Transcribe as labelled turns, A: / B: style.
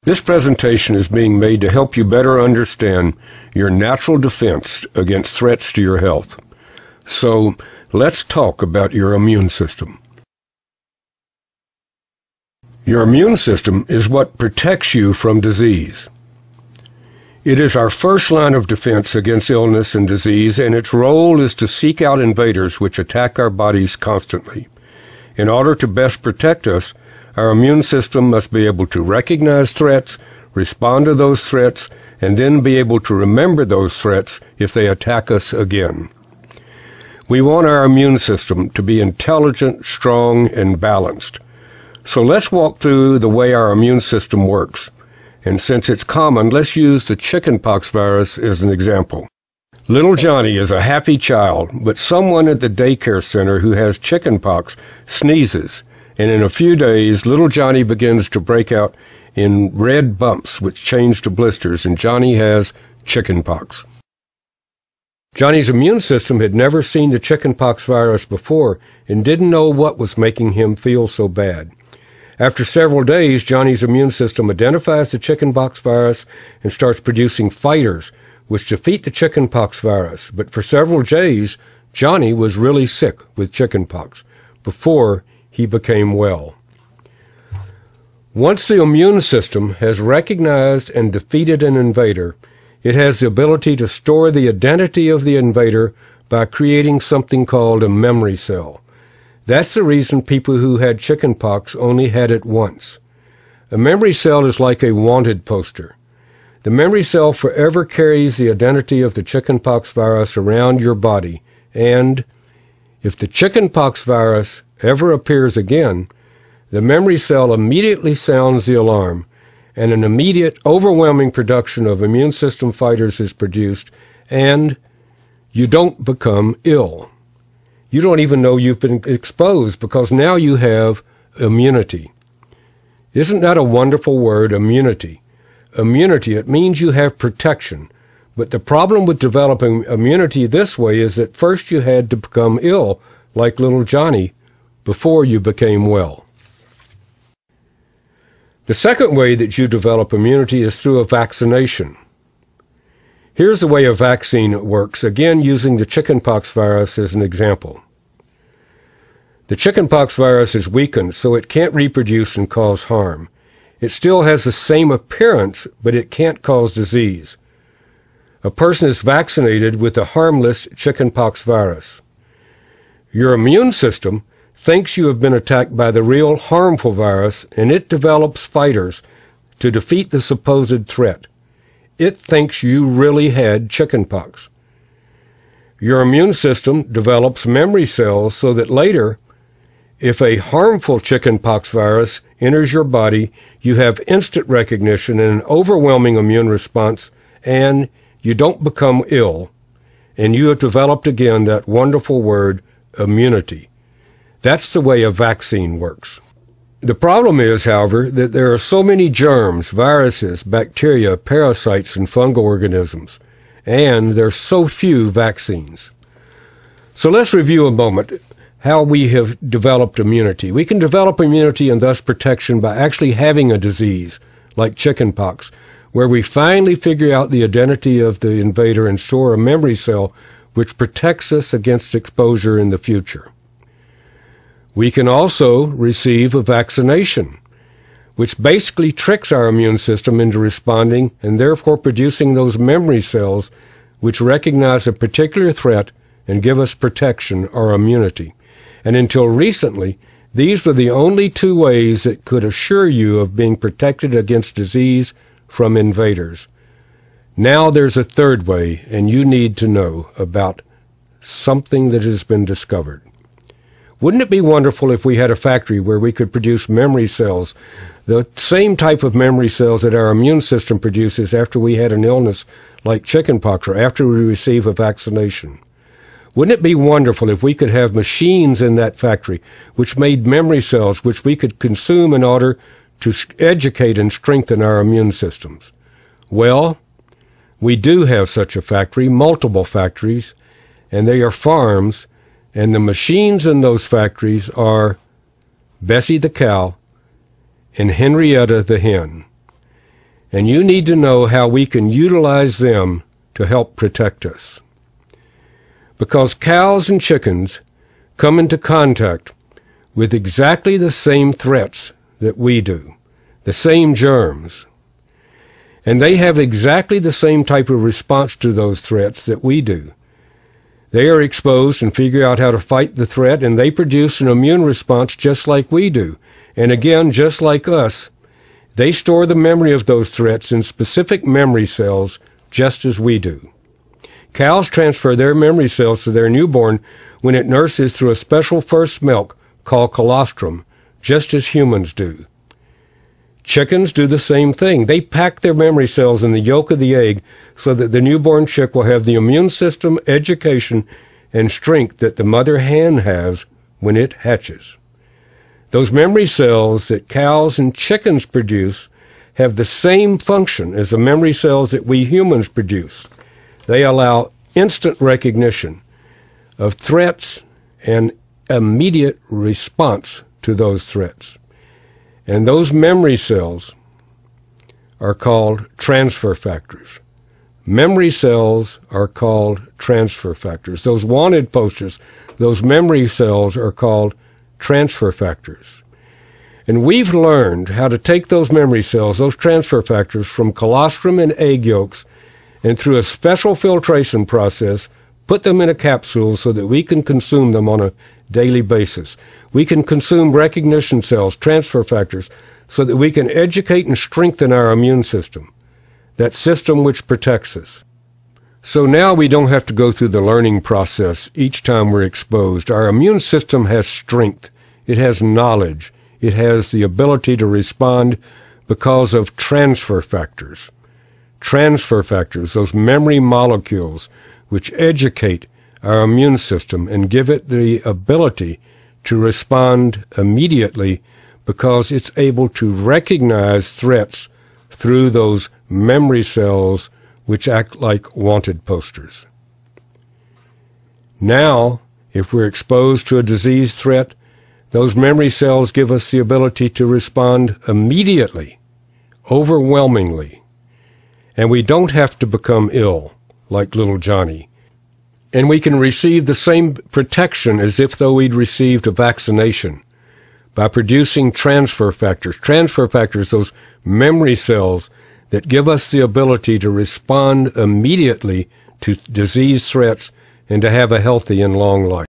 A: This presentation is being made to help you better understand your natural defense against threats to your health. So, let's talk about your immune system. Your immune system is what protects you from disease. It is our first line of defense against illness and disease, and its role is to seek out invaders which attack our bodies constantly. In order to best protect us, our immune system must be able to recognize threats, respond to those threats, and then be able to remember those threats if they attack us again. We want our immune system to be intelligent, strong, and balanced. So let's walk through the way our immune system works. And since it's common, let's use the chickenpox virus as an example. Little Johnny is a happy child, but someone at the daycare center who has chickenpox sneezes, and in a few days, little Johnny begins to break out in red bumps which change to blisters, and Johnny has chickenpox. Johnny's immune system had never seen the chickenpox virus before and didn't know what was making him feel so bad. After several days, Johnny's immune system identifies the chickenpox virus and starts producing fighters which defeat the chickenpox virus. But for several days, Johnny was really sick with chickenpox before he became well. Once the immune system has recognized and defeated an invader, it has the ability to store the identity of the invader by creating something called a memory cell. That's the reason people who had chickenpox only had it once. A memory cell is like a wanted poster. The memory cell forever carries the identity of the chickenpox virus around your body, and if the chickenpox virus ever appears again, the memory cell immediately sounds the alarm, and an immediate, overwhelming production of immune system fighters is produced, and you don't become ill. You don't even know you've been exposed because now you have immunity. Isn't that a wonderful word, immunity? Immunity, it means you have protection. But the problem with developing immunity this way is that first you had to become ill, like little Johnny, before you became well. The second way that you develop immunity is through a vaccination. Here's the way a vaccine works, again using the chickenpox virus as an example. The chickenpox virus is weakened, so it can't reproduce and cause harm. It still has the same appearance, but it can't cause disease. A person is vaccinated with a harmless chickenpox virus. Your immune system thinks you have been attacked by the real harmful virus, and it develops fighters to defeat the supposed threat. It thinks you really had chickenpox. Your immune system develops memory cells so that later, if a harmful chickenpox virus enters your body, you have instant recognition and an overwhelming immune response, and you don't become ill, and you have developed again that wonderful word, immunity. That's the way a vaccine works. The problem is, however, that there are so many germs, viruses, bacteria, parasites, and fungal organisms, and there are so few vaccines. So let's review a moment how we have developed immunity. We can develop immunity and thus protection by actually having a disease, like chickenpox, where we finally figure out the identity of the invader and store a memory cell which protects us against exposure in the future. We can also receive a vaccination, which basically tricks our immune system into responding and therefore producing those memory cells which recognize a particular threat and give us protection or immunity. And until recently, these were the only two ways that could assure you of being protected against disease from invaders. Now there's a third way, and you need to know about something that has been discovered. Wouldn't it be wonderful if we had a factory where we could produce memory cells, the same type of memory cells that our immune system produces after we had an illness like chickenpox or after we receive a vaccination? Wouldn't it be wonderful if we could have machines in that factory which made memory cells which we could consume in order to educate and strengthen our immune systems? Well, we do have such a factory, multiple factories, and they are farms. And the machines in those factories are Bessie the cow and Henrietta the hen. and you need to know how we can utilize them to help protect us. Because cows and chickens come into contact with exactly the same threats that we do, the same germs, and they have exactly the same type of response to those threats that we do. They are exposed and figure out how to fight the threat, and they produce an immune response just like we do. And again, just like us, they store the memory of those threats in specific memory cells just as we do. Cows transfer their memory cells to their newborn when it nurses through a special first milk called colostrum, just as humans do. Chickens do the same thing. They pack their memory cells in the yolk of the egg so that the newborn chick will have the immune system, education, and strength that the mother hen has when it hatches. Those memory cells that cows and chickens produce have the same function as the memory cells that we humans produce. They allow instant recognition of threats and immediate response to those threats. And those memory cells are called transfer factors. Memory cells are called transfer factors. Those wanted posters, those memory cells are called transfer factors. And we've learned how to take those memory cells, those transfer factors, from colostrum and egg yolks, and through a special filtration process, put them in a capsule so that we can consume them on a daily basis. We can consume recognition cells, transfer factors, so that we can educate and strengthen our immune system, that system which protects us. So now we don't have to go through the learning process each time we're exposed. Our immune system has strength. It has knowledge. It has the ability to respond because of transfer factors. Transfer factors, those memory molecules which educate our immune system and give it the ability to respond immediately because it's able to recognize threats through those memory cells which act like wanted posters. Now, if we're exposed to a disease threat, those memory cells give us the ability to respond immediately, overwhelmingly, and we don't have to become ill like little Johnny. And we can receive the same protection as if though we'd received a vaccination by producing transfer factors. Transfer factors, those memory cells that give us the ability to respond immediately to disease threats and to have a healthy and long life.